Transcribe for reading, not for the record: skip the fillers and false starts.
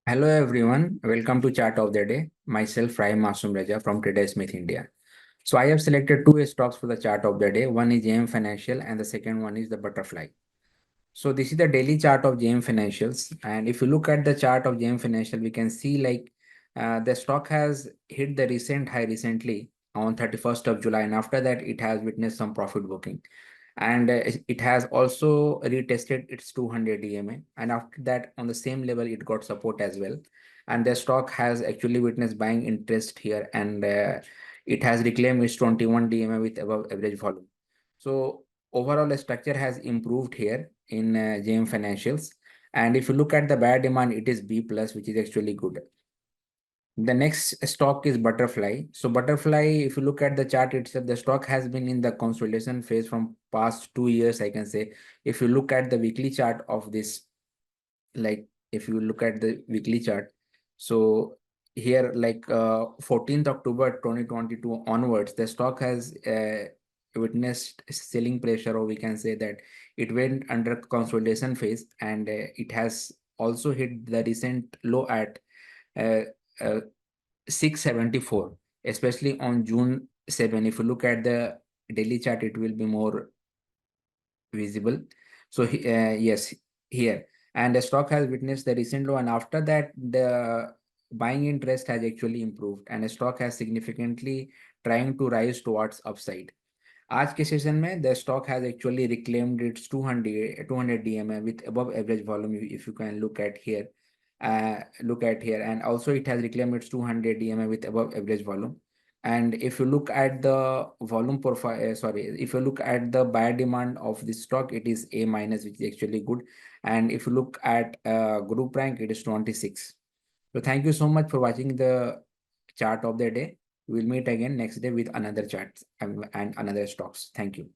Hello everyone, welcome to Chart of the Day. Myself Rahim Masum Raja from JMFINANCIL India. So I have selected two stocks for the chart of the day. One is JM Financial and the second one is the Butterfly. So this is the daily chart of JM Financials, and if you look at the chart of JM Financial, we can see the stock has hit the recent high recently on 31st of July, and after that it has witnessed some profit booking, and it has also retested its 200 DMA, and after that on the same level it got support as well, and the stock has actually witnessed buying interest here, and it has reclaimed its 21 DMA with above average volume. So overall the structure has improved here in JM Financials, and if you look at the buyer demand, it is B plus, which is actually good. The next stock is Butterfly. So Butterfly, if you look at the chart itself, the stock has been in the consolidation phase from past 2 years, I can say. If you look at the weekly chart of this, if you look at the weekly chart, so here 14th October 2022 onwards, the stock has witnessed selling pressure, or we can say that it went under consolidation phase, and it has also hit the recent low at uh, uh, 674, especially on June 7. If you look at the daily chart, it will be more visible. So yes, here, and the stock has witnessed the recent low, and after that the buying interest has actually improved, and the stock has significantly trying to rise towards upside. आज के session में the stock has actually reclaimed its 200 DMA with above average volume. If you can look at here, and also it has reclaimed its 200 DMA with above average volume. And if you look at the volume profile, if you look at the buyer demand of this stock, it is A minus, which is actually good. And if you look at group rank, it is 26. So thank you so much for watching the chart of the day. We'll meet again next day with another charts and another stocks. Thank you.